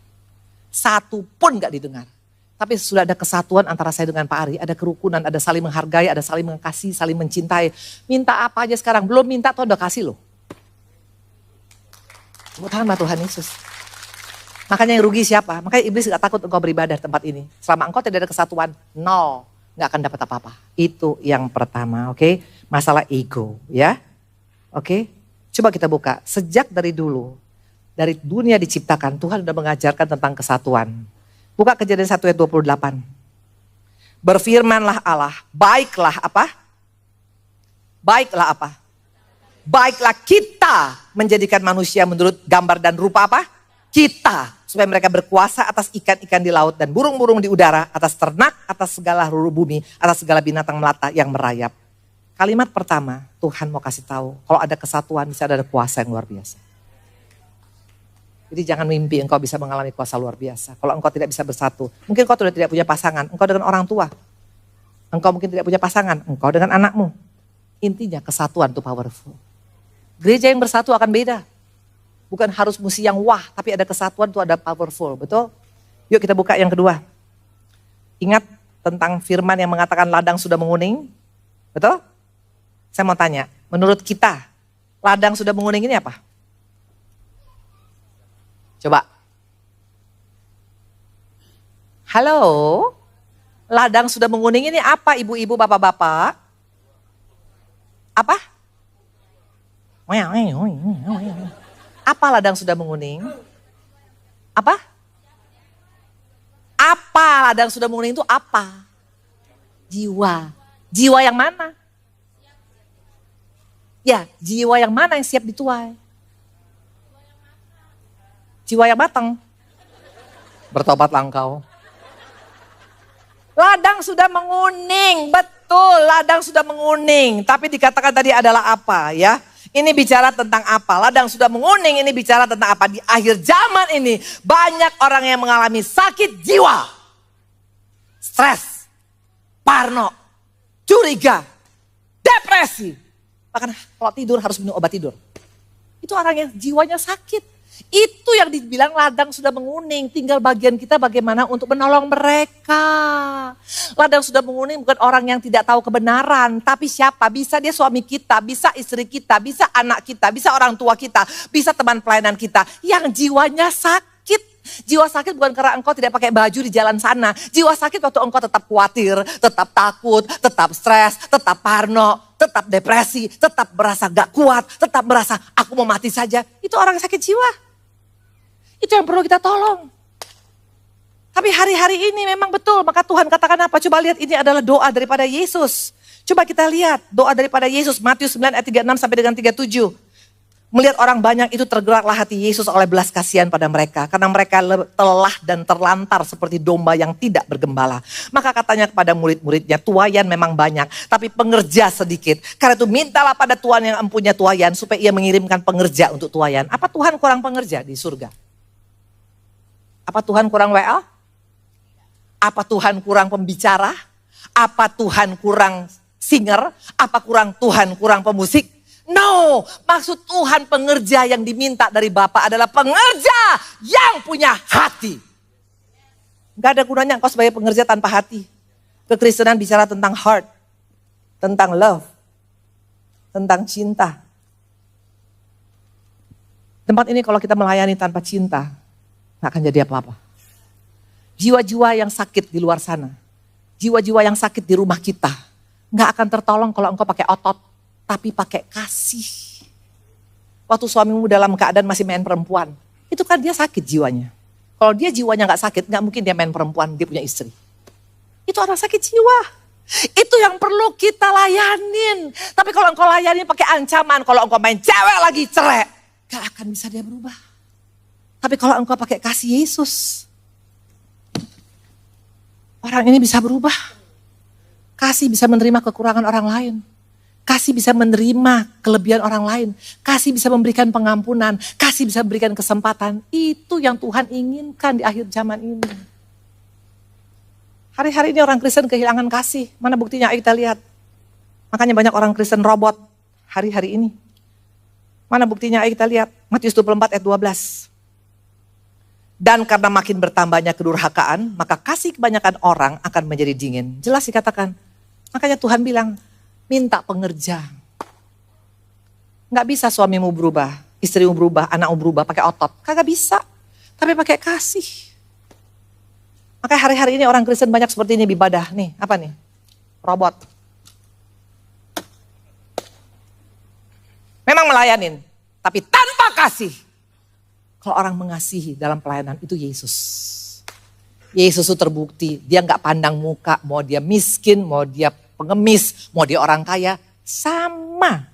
Satu pun gak didengar. Tapi sudah ada kesatuan antara saya dengan Pak Ari, ada kerukunan, ada saling menghargai, ada saling mengasihi, saling mencintai. Minta apa aja sekarang, belum minta tuh udah kasih loh. Tuhan sama Tuhan Yesus. Makanya yang rugi siapa? Makanya iblis gak takut engkau beribadah di tempat ini. Selama engkau tidak ada kesatuan, nol. Gak akan dapat apa-apa. Itu yang pertama, oke? Masalah ego, ya. Oke? Coba kita buka, sejak dari dulu, dari dunia diciptakan, Tuhan sudah mengajarkan tentang kesatuan. Buka Kejadian 1 ayat 28. Berfirmanlah Allah, baiklah apa? Baiklah apa? Baiklah kita menjadikan manusia menurut gambar dan rupa apa? Kita. Supaya mereka berkuasa atas ikan-ikan di laut dan burung-burung di udara, atas ternak, atas segala huru bumi, atas segala binatang melata yang merayap. Kalimat pertama, Tuhan mau kasih tahu, kalau ada kesatuan bisa ada kuasa yang luar biasa. Jadi jangan mimpi engkau bisa mengalami kuasa luar biasa. Kalau engkau tidak bisa bersatu, mungkin engkau sudah tidak punya pasangan, engkau dengan orang tua. Engkau mungkin tidak punya pasangan, engkau dengan anakmu. Intinya kesatuan itu powerful. Gereja yang bersatu akan beda. Bukan harus musim yang wah, tapi ada kesatuan itu ada powerful, betul? Yuk kita buka yang kedua. Ingat tentang firman yang mengatakan ladang sudah menguning, betul? Saya mau tanya, menurut kita, ladang sudah menguning ini apa? Coba. Halo, ladang sudah menguning ini apa ibu-ibu, bapak-bapak? Apa? Apa ladang sudah menguning? Apa? Apa ladang sudah menguning itu apa? Jiwa. Jiwa yang mana? Ya, jiwa yang mana yang siap dituai? jiwa yang matang. Bertobatlah engkau. Ladang sudah menguning, betul, ladang sudah menguning. Tapi dikatakan tadi adalah apa ya? Ini bicara tentang apa? Ladang sudah menguning, ini bicara tentang apa? Di akhir zaman ini banyak orang yang mengalami sakit jiwa. Stres, parno, curiga, depresi. Bahkan kalau tidur harus minum obat tidur. Itu orang yang jiwanya sakit. Itu yang dibilang ladang sudah menguning. Tinggal bagian kita bagaimana untuk menolong mereka. Ladang sudah menguning bukan orang yang tidak tahu kebenaran. Tapi siapa? Bisa dia suami kita, bisa istri kita, bisa anak kita, bisa orang tua kita, bisa teman pelayanan kita. Yang jiwanya sakit. Jiwa sakit bukan karena engkau tidak pakai baju di jalan sana. Jiwa sakit waktu engkau tetap khawatir, tetap takut, tetap stres, tetap parno, tetap depresi, tetap merasa gak kuat, tetap merasa aku mau mati saja. Itu orang sakit jiwa. Itu yang perlu kita tolong. Tapi hari-hari ini memang betul, maka Tuhan katakan apa? Coba lihat, ini adalah doa daripada Yesus. Coba kita lihat doa daripada Yesus, Matius 9 ayat 36 sampai dengan 37. Melihat orang banyak itu tergeraklah hati Yesus oleh belas kasihan pada mereka. Karena mereka telah dan terlantar seperti domba yang tidak bergembala. Maka katanya kepada murid-muridnya, tuaian memang banyak, tapi pengerja sedikit. Karena itu mintalah pada Tuhan yang empunya tuaian supaya ia mengirimkan pengerja untuk tuaian. Apa Tuhan kurang pengerja di surga? Apa Tuhan kurang WA? Apa Tuhan kurang pembicara? Apa Tuhan kurang singer? Apa Tuhan kurang pemusik? No, maksud Tuhan pengerja yang diminta dari Bapa adalah pengerja yang punya hati. Gak ada gunanya engkau sebagai pengerja tanpa hati. Kekristenan bicara tentang heart, tentang love, tentang cinta. Tempat ini kalau kita melayani tanpa cinta, gak akan jadi apa-apa. Jiwa-jiwa yang sakit di luar sana, jiwa-jiwa yang sakit di rumah kita, gak akan tertolong kalau engkau pakai otot, tapi pakai kasih. Waktu suamimu dalam keadaan masih main perempuan, itu kan dia sakit jiwanya. Kalau dia jiwanya gak sakit, gak mungkin dia main perempuan, dia punya istri. Itu orang sakit jiwa. Itu yang perlu kita layanin. Tapi kalau engkau layanin pakai ancaman, kalau engkau main cewek lagi cerai, gak akan bisa dia berubah. Tapi kalau engkau pakai kasih Yesus, orang ini bisa berubah. Kasih bisa menerima kekurangan orang lain. Kasih bisa menerima kelebihan orang lain. Kasih bisa memberikan pengampunan. Kasih bisa memberikan kesempatan. Itu yang Tuhan inginkan di akhir zaman ini. Hari-hari ini orang Kristen kehilangan kasih. Mana buktinya? Ayo kita lihat. Makanya banyak orang Kristen robot hari-hari ini. Mana buktinya? Ayo kita lihat. Matius 24 ayat 12. Dan karena makin bertambahnya kedurhakaan, maka kasih kebanyakan orang akan menjadi dingin. Jelas dikatakan. Makanya Tuhan bilang, minta pengerja. Gak bisa suamimu berubah, istrimu berubah, anakmu berubah pakai otot. Kagak bisa, tapi pakai kasih. Makanya hari-hari ini orang Kristen banyak seperti ini ibadah. Nih, apa nih? Robot. Memang melayanin, tapi tanpa kasih. Kalau orang mengasihi dalam pelayanan itu Yesus. Yesus itu terbukti, dia gak pandang muka, mau dia miskin, mau dia pengemis, mau dia orang kaya, sama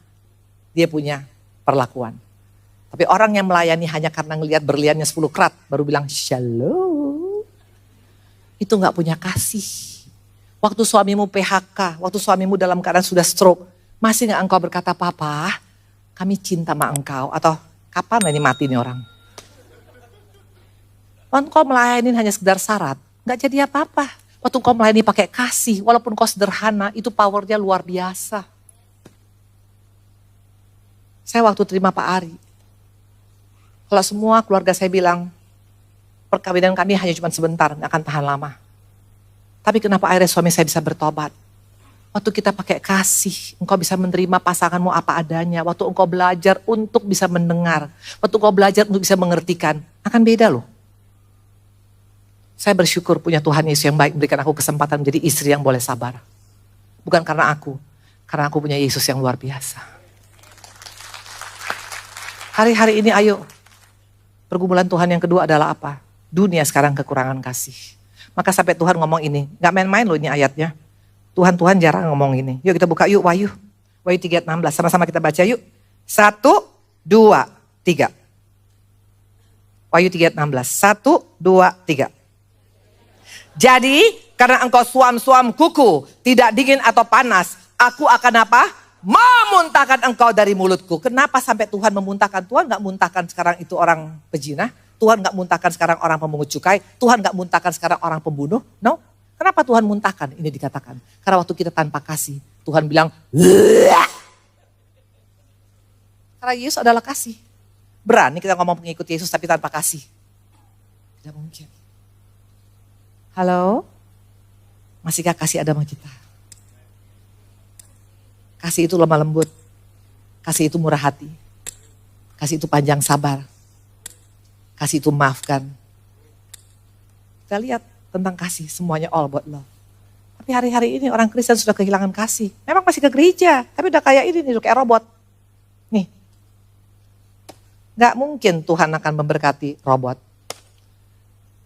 dia punya perlakuan. Tapi orang yang melayani hanya karena ngelihat berliannya 10 kerat, baru bilang shalom. Itu gak punya kasih. Waktu suamimu PHK, waktu suamimu dalam keadaan sudah stroke, masih gak engkau berkata, Papa, kami cinta sama engkau, atau kapan ini mati nih orang? Waktu kau melayani hanya sekedar syarat, gak jadi apa-apa. Waktu kau melayani pakai kasih, walaupun kau sederhana, itu powernya luar biasa. Saya waktu terima Pak Ari, kalau semua keluarga saya bilang, perkawinan kami hanya cuma sebentar, gak akan tahan lama. Tapi kenapa akhirnya suami saya bisa bertobat? Waktu kita pakai kasih, engkau bisa menerima pasanganmu apa adanya. Waktu engkau belajar untuk bisa mendengar, waktu engkau belajar untuk bisa mengertikan, akan beda loh. Saya bersyukur punya Tuhan Yesus yang baik memberikan aku kesempatan menjadi istri yang boleh sabar. Bukan karena aku punya Yesus yang luar biasa. Hari-hari ini ayo, pergumulan Tuhan yang kedua adalah apa? Dunia sekarang kekurangan kasih. Maka sampai Tuhan ngomong ini, gak main-main loh ini ayatnya. Tuhan jarang ngomong ini. Yuk kita buka yuk Wahyu 3:16, sama-sama kita baca yuk. 1, 2, 3. Wahyu 3:16. 1, 2, 3. Jadi karena engkau suam-suam kuku, tidak dingin atau panas, aku akan apa? Memuntahkan engkau dari mulutku. Kenapa sampai Tuhan memuntahkan? Tuhan gak muntahkan sekarang itu orang pezina. Tuhan gak muntahkan sekarang orang pemungut cukai. Tuhan gak muntahkan sekarang orang pembunuh. No. Kenapa Tuhan muntahkan? Ini dikatakan. Karena waktu kita tanpa kasih, Tuhan bilang, "Wah." Karena Yesus adalah kasih. Berani kita ngomong pengikut Yesus tapi tanpa kasih? Tidak mungkin. Halo? Masihkah kasih ada sama kita? Kasih itu lemah lembut. Kasih itu murah hati. Kasih itu panjang sabar. Kasih itu maafkan. Kita lihat tentang kasih, semuanya all about love. Tapi hari-hari ini orang Kristen sudah kehilangan kasih. Memang masih ke gereja, tapi udah kayak ini nih, kayak robot. Nih. Gak mungkin Tuhan akan memberkati robot.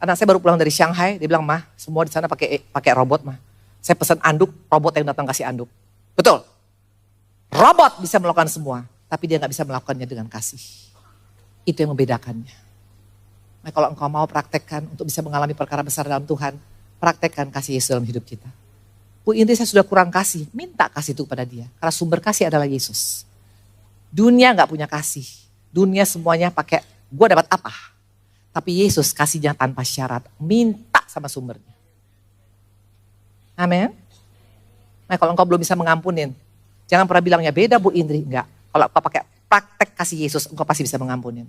Anak saya baru pulang dari Shanghai, dia bilang, "Mah, semua di sana pakai robot, Mah. Saya pesan anduk, robot yang datang kasih anduk." Betul. Robot bisa melakukan semua, tapi dia gak bisa melakukannya dengan kasih. Itu yang membedakannya. Nah, kalau engkau mau praktekkan untuk bisa mengalami perkara besar dalam Tuhan, praktekkan kasih Yesus dalam hidup kita. Bu Indri, saya sudah kurang kasih, minta kasih itu kepada dia. Karena sumber kasih adalah Yesus. Dunia gak punya kasih. Dunia semuanya pakai, gue dapat apa? Tapi Yesus kasihnya tanpa syarat, minta sama sumbernya. Amin. Nah, kalau engkau belum bisa mengampunin, jangan pernah bilang ya beda Bu Indri. Enggak, kalau engkau pakai praktek kasih Yesus, engkau pasti bisa mengampunin.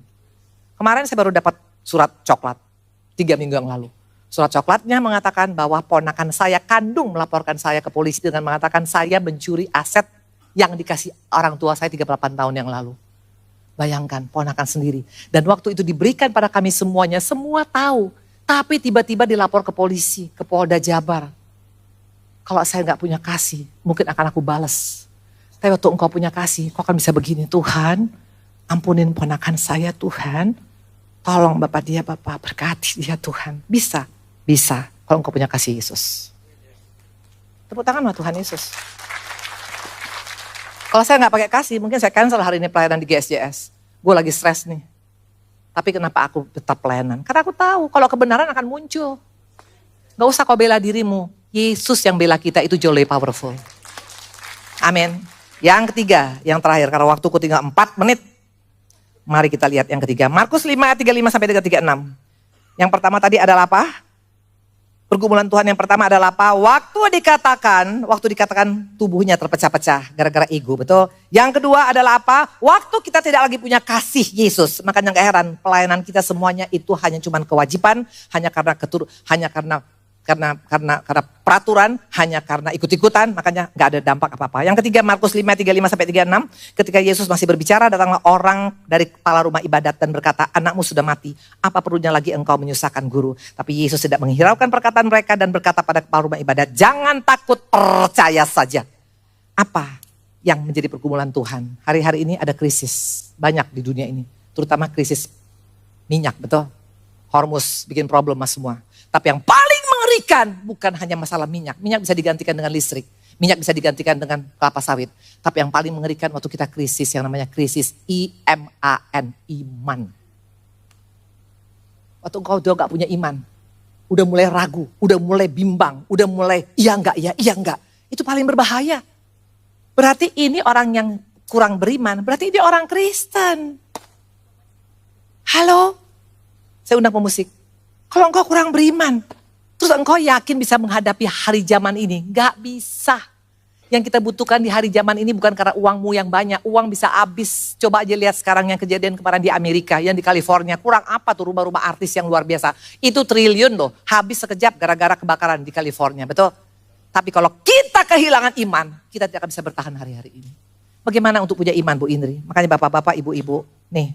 Kemarin saya baru dapat surat coklat, 3 minggu yang lalu. Surat coklatnya mengatakan bahwa ponakan saya kandung melaporkan saya ke polisi dengan mengatakan saya mencuri aset yang dikasih orang tua saya 38 tahun yang lalu. Bayangkan, ponakan sendiri. Dan waktu itu diberikan pada kami semuanya, semua tahu. Tapi tiba-tiba dilapor ke polisi, ke Polda Jabar. Kalau saya gak punya kasih, mungkin akan aku balas. Tapi waktu engkau punya kasih, kau akan bisa begini. Tuhan, ampunin ponakan saya Tuhan. Tolong Bapak dia, Bapak berkati dia Tuhan. Bisa, bisa. Kalau engkau punya kasih Yesus. Tepuk tangan sama Tuhan Yesus. Kalau saya gak pakai kasih, mungkin saya cancel hari ini pelayanan di GSJS. Gue lagi stres nih. Tapi kenapa aku tetap pelayanan? Karena aku tahu kalau kebenaran akan muncul. Gak usah kau bela dirimu. Yesus yang bela kita itu jauh lebih powerful. Amin. Yang ketiga, yang terakhir. Karena waktuku tinggal 4 menit. Mari kita lihat yang ketiga. Markus 5 ayat 35 sampai 36. Yang pertama tadi adalah apa? Pergumulan Tuhan yang pertama adalah apa? Waktu dikatakan tubuhnya terpecah-pecah gara-gara ego, betul? Yang kedua adalah apa? Waktu kita tidak lagi punya kasih Yesus. Makanya gak heran pelayanan kita semuanya itu hanya cuman kewajiban, hanya karena peraturan, hanya karena ikut-ikutan, makanya gak ada dampak apa-apa. Yang ketiga Markus 5, 35 sampai 36, ketika Yesus masih berbicara, datanglah orang dari kepala rumah ibadat dan berkata, "Anakmu sudah mati, apa perlunya lagi engkau menyusahkan guru?" Tapi Yesus tidak menghiraukan perkataan mereka dan berkata pada kepala rumah ibadat, "Jangan takut, percaya saja." Apa yang menjadi pergumulan Tuhan? Hari-hari ini ada krisis, banyak di dunia ini, terutama krisis minyak, betul? Hormuz bikin problem mas semua. Tapi yang paling mengerikan bukan hanya masalah minyak. Minyak bisa digantikan dengan listrik. Minyak bisa digantikan dengan kelapa sawit. Tapi yang paling mengerikan waktu kita krisis yang namanya krisis IMAN, iman. Waktu engkau udah gak punya iman. Udah mulai ragu, udah mulai bimbang, udah mulai iya enggak. Itu paling berbahaya. Berarti ini orang yang kurang beriman, berarti ini orang Kristen. Halo? Saya undang pemusik. Kalau engkau kurang beriman, terus engkau yakin bisa menghadapi hari zaman ini? Gak bisa. Yang kita butuhkan di hari zaman ini bukan karena uangmu yang banyak. Uang bisa habis. Coba aja lihat sekarang yang kejadian kemarin di Amerika, yang di California. Kurang apa tuh rumah-rumah artis yang luar biasa. Itu triliun loh, habis sekejap gara-gara kebakaran di California, betul? Tapi kalau kita kehilangan iman, kita tidak akan bisa bertahan hari-hari ini. Bagaimana untuk punya iman Bu Indri? Makanya bapak-bapak, ibu-ibu, nih,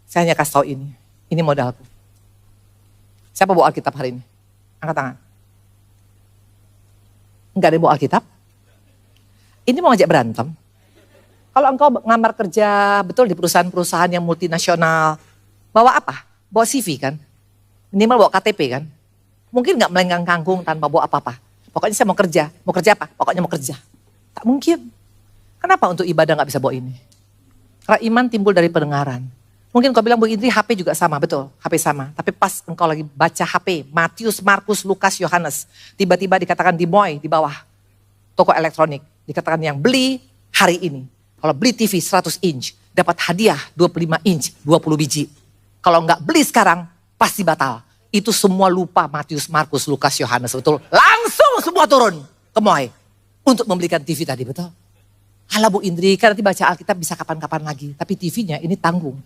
saya hanya kasih tahu ini. Ini modalku. Siapa bawa Alkitab hari ini? Angkat tangan. Enggak ada yang bawa Alkitab? Ini mau ngajak berantem? Kalau engkau ngamar kerja betul di perusahaan-perusahaan yang multinasional, bawa apa? Bawa CV kan? Minimal bawa KTP kan? Mungkin gak melenggang kangkung tanpa bawa apa-apa. Pokoknya saya mau kerja apa? Pokoknya mau kerja. Tak mungkin. Kenapa untuk ibadah gak bisa bawa ini? Karena iman timbul dari pendengaran. Mungkin kau bilang Bu Indri HP juga sama, betul, HP sama. Tapi pas engkau lagi baca HP, Matius, Markus, Lukas, Yohanes, tiba-tiba dikatakan di Moy, di bawah toko elektronik, dikatakan yang beli hari ini. Kalau beli TV 100 inch, dapat hadiah 25 inch, 20 biji. Kalau enggak beli sekarang, pasti batal. Itu semua lupa Matius, Markus, Lukas, Yohanes, betul. Langsung semua turun ke Moy untuk membelikan TV tadi, betul. Alah Bu Indri, kan nanti baca Alkitab bisa kapan-kapan lagi. Tapi TV-nya ini tanggung.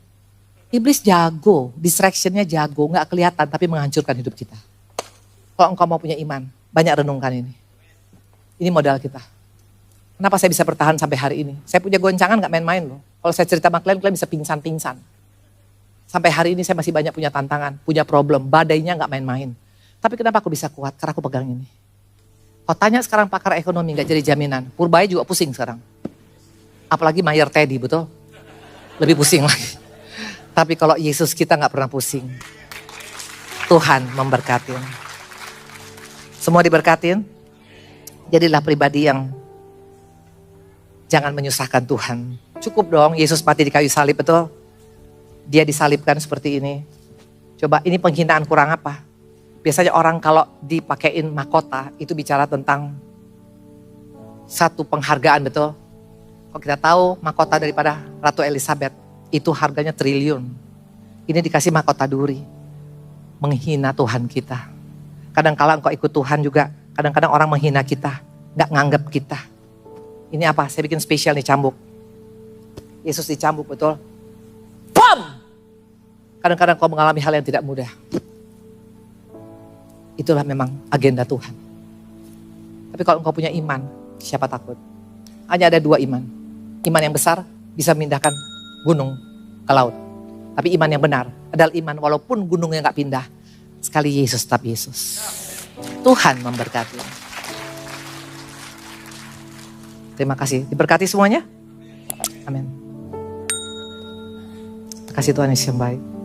Iblis jago, distractionnya jago, gak kelihatan tapi menghancurkan hidup kita. Kalau engkau mau punya iman, banyak renungkan ini. Ini modal kita. Kenapa saya bisa bertahan sampai hari ini? Saya punya goncangan gak main-main loh. Kalau saya cerita sama kalian bisa pingsan-pingsan. Sampai hari ini saya masih banyak punya tantangan, punya problem, badainya gak main-main. Tapi kenapa aku bisa kuat? Karena aku pegang ini. Kau tanya sekarang pakar ekonomi gak jadi jaminan. Purbaya juga pusing sekarang. Apalagi Mayer Teddy, betul? Lebih pusing lagi. Tapi kalau Yesus kita gak pernah pusing. Tuhan memberkatin. Semua diberkatin. Jadilah pribadi yang jangan menyusahkan Tuhan. Cukup dong Yesus mati di kayu salib, betul? Dia disalibkan seperti ini. Coba ini penghinaan kurang apa? Biasanya orang kalau dipakein mahkota itu bicara tentang satu penghargaan, betul? Kalau kita tahu mahkota daripada Ratu Elizabeth itu harganya triliun. Ini dikasih mahkota duri. Menghina Tuhan kita. Kadang-kala engkau ikut Tuhan juga. Kadang-kadang orang menghina kita. Gak nganggap kita. Ini apa? Saya bikin spesial nih cambuk. Yesus dicambuk, betul? Pom! Kadang-kadang kau mengalami hal yang tidak mudah. Itulah memang agenda Tuhan. Tapi kalau engkau punya iman, siapa takut? Hanya ada dua iman. Iman yang besar bisa memindahkan gunung ke laut. Tapi iman yang benar adalah iman walaupun gunungnya gak pindah. Sekali Yesus tetap Yesus. Tuhan memberkati. Terima kasih. Diberkati semuanya. Amin. Terima kasih Tuhan Yesus yang baik.